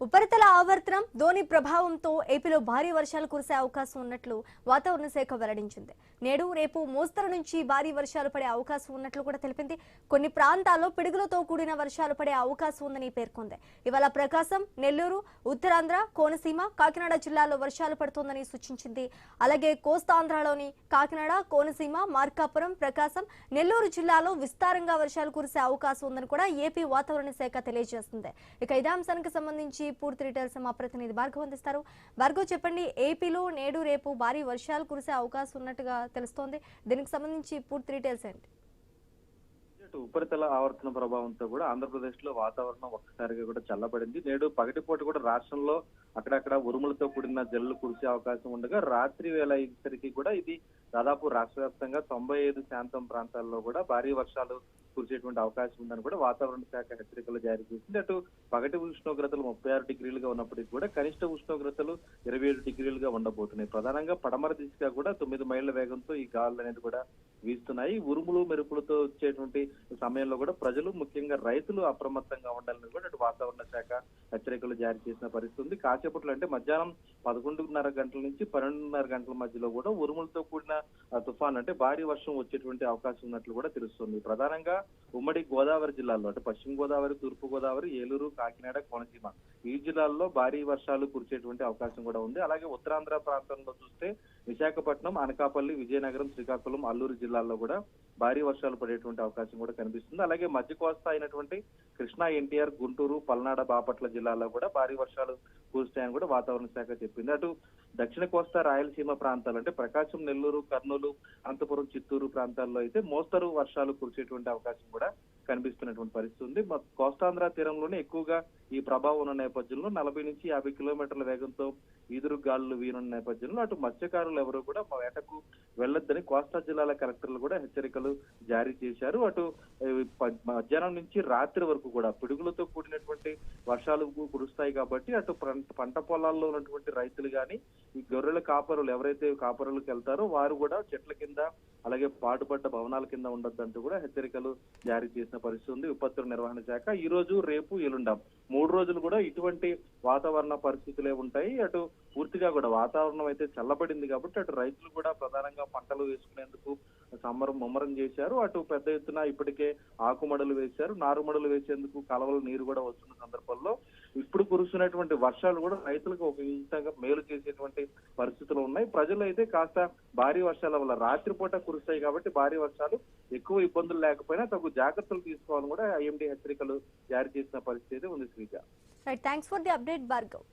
ఉపరితల ఆవర్తనం ధోని ప్రభావంతో ఏపీలో భారీ వర్షాలు కురిసే అవకాశం ఉన్నట్లు వాతావరణ శాఖ వెల్లడించింది. నేడు రేపు మోస్తరు నుంచి భారీ వర్షాలు పడే అవకాశం ఉన్నట్లు కూడా తెలిపింది. కొన్ని ప్రాంతాల్లో పిడుగులతో కూడిన వర్షాలు పడే అవకాశం ఉందని పేర్కొంది. ఇవాళ ప్రకాశం, నెల్లూరు, ఉత్తరాంధ్ర, కోనసీమ, కాకినాడ జిల్లాల్లో వర్షాలు పడుతోందని సూచించింది. అలాగే కోస్తాంధ్రలోని కాకినాడ, కోనసీమ, మార్కాపురం, ప్రకాశం, నెల్లూరు జిల్లాలో విస్తారంగా వర్షాలు కురిసే అవకాశం ఉందని కూడా ఏపీ వాతావరణ శాఖ తెలియజేస్తుంది. ఇక ఇదే అంశానికి సంబంధించి పూర్తి డీటెయిల్స్ మా ప్రతినిధి భార్గవ్ అందిస్తారు. భార్గవ్, చెప్పండి, ఏపీలో నేడు రేపు భారీ వర్షాలు కురిసే అవకాశం ఉన్నట్టుగా తెలుస్తోంది. దీనికి సంబంధించి పూర్తి డీటెయిల్స్ ఏంటి? ఉపరితల ఆవర్తన ప్రభావంతో కూడా ఆంధ్రప్రదేశ్ లో వాతావరణం ఒక్కసారిగా కూడా చల్లబడింది. నేడు పగటిపూట కూడా రాష్ట్రంలో అక్కడక్కడ ఉరుములతో కూడిన జల్లులు కురిసే అవకాశం ఉండగా రాత్రి వేళ అయ్యేసరికి కూడా ఇది దాదాపు రాష్ట్ర వ్యాప్తంగా 95% ప్రాంతాల్లో కూడా భారీ వర్షాలు కురిసేటువంటి అవకాశం ఉందని కూడా వాతావరణ శాఖ హెచ్చరికలు జారీ చేసింది. అటు పగటి ఉష్ణోగ్రతలు 36 డిగ్రీలుగా ఉన్నప్పటికీ కూడా కనిష్ట ఉష్ణోగ్రతలు 27 డిగ్రీలుగా ఉండబోతున్నాయి. ప్రధానంగా పడమర దిశగా కూడా 9 మైళ్ల వేగంతో ఈ గాలులు అనేది కూడా వీస్తున్నాయి. ఉరుములు మెరుపులతో వచ్చేటువంటి సమయంలో కూడా ప్రజలు, ముఖ్యంగా రైతులు అప్రమత్తంగా ఉండాలని కూడా అటు వాతావరణ శాఖ హెచ్చరికలు జారీ చేసిన పరిస్థితి ఉంది. కాసేపట్లో అంటే మధ్యాహ్నం 11:30 గంటల నుంచి 12:30 గంటల మధ్యలో కూడా ఉరుములతో కూడిన తుఫాన్ అంటే భారీ వర్షం వచ్చేటువంటి అవకాశం ఉన్నట్లు కూడా తెలుస్తుంది. ప్రధానంగా ఉమ్మడి గోదావరి జిల్లాల్లో అంటే పశ్చిమ గోదావరి, తూర్పు గోదావరి, ఏలూరు, కాకినాడ, కోనసీమ ఈ జిల్లాల్లో భారీ వర్షాలు కురిసేటువంటి అవకాశం కూడా ఉంది. అలాగే ఉత్తరాంధ్ర ప్రాంతంలో చూస్తే విశాఖపట్నం, అనకాపల్లి, విజయనగరం, శ్రీకాకుళం, అల్లూరు జిల్లాల్లో కూడా భారీ వర్షాలు పడేటువంటి అవకాశం కూడా కనిపిస్తుంది. అలాగే మధ్య కోస్తా అయినటువంటి కృష్ణా, ఎన్టీఆర్, గుంటూరు, పల్నాడు, బాపట్ల జిల్లాల్లో కూడా భారీ వర్షాలు కురుస్తాయని కూడా వాతావరణ శాఖ చెప్పింది. అటు దక్షిణ కోస్తా, రాయలసీమ ప్రాంతాలు అంటే ప్రకాశం, నెల్లూరు, కర్నూలు, అనంతపురం, చిత్తూరు ప్రాంతాల్లో అయితే మోస్తరు వర్షాలు కురిసేటువంటి అవకాశం కూడా కనిపిస్తున్నటువంటి పరిస్థితి ఉంది. కోస్తాంధ్ర తీరంలోనే ఎక్కువగా ఈ ప్రభావం ఉన్న నేపథ్యంలో 40 నుంచి 50 కిలోమీటర్ల వేగంతో ఈదురు గాలులు వీనున్న నేపథ్యంలో అటు మత్స్యకారులు ఎవరు కూడా వేటకు వెళ్లొద్దని కోస్తా జిల్లాల కలెక్టర్లు కూడా హెచ్చరికలు జారీ చేశారు. అటు మధ్యాహ్నం నుంచి రాత్రి వరకు కూడా పిడుగులతో కూడినటువంటి వర్షాలు కురుస్తాయి కాబట్టి అటు పంట పొలాల్లో ఉన్నటువంటి రైతులు గాని, ఈ గొర్రెల కాపరులు ఎవరైతే కాపరులకు వెళ్తారో వారు కూడా చెట్ల కింద, అలాగే పాటుపడ్డ భవనాల కింద ఉండొద్దంటూ కూడా హెచ్చరికలు జారీ చేసిన పరిస్థితి ఉంది విపత్తుల నిర్వహణ శాఖ. ఈ రోజు, రేపు, ఎల్లుండ 3 రోజులు కూడా ఇటువంటి వాతావరణ పరిస్థితులే ఉంటాయి. అటు పూర్తిగా కూడా వాతావరణం అయితే చల్లబడింది కాబట్టి అటు రైతులు కూడా ప్రధానంగా పంటలు వేసుకునేందుకు ముమ్మరం చేశారు. అటు పెద్ద ఎత్తున ఇప్పటికే ఆకుమడులు వేశారు. నారుమడులు వేసేందుకు కాలువల నీరు కూడా వస్తున్న సందర్భంలో ఇప్పుడు కురుస్తున్నటువంటి వర్షాలు కూడా రైతులకు ఒక విధంగా మేలు చేసేటువంటి పరిస్థితులు ఉన్నాయి. ప్రజలు అయితే కాస్త భారీ వర్షాల వల్ల రాత్రిపూట కురుస్తాయి కాబట్టి భారీ వర్షాలు ఎక్కువ ఇబ్బందులు లేకపోయినా తగు జాగ్రత్తలు తీసుకోవాలని కూడా ఐఎండీ హెచ్చరికలు జారీ చేసిన పరిస్థితి ఉంది. Sreeja, thanks for the update Bhargav.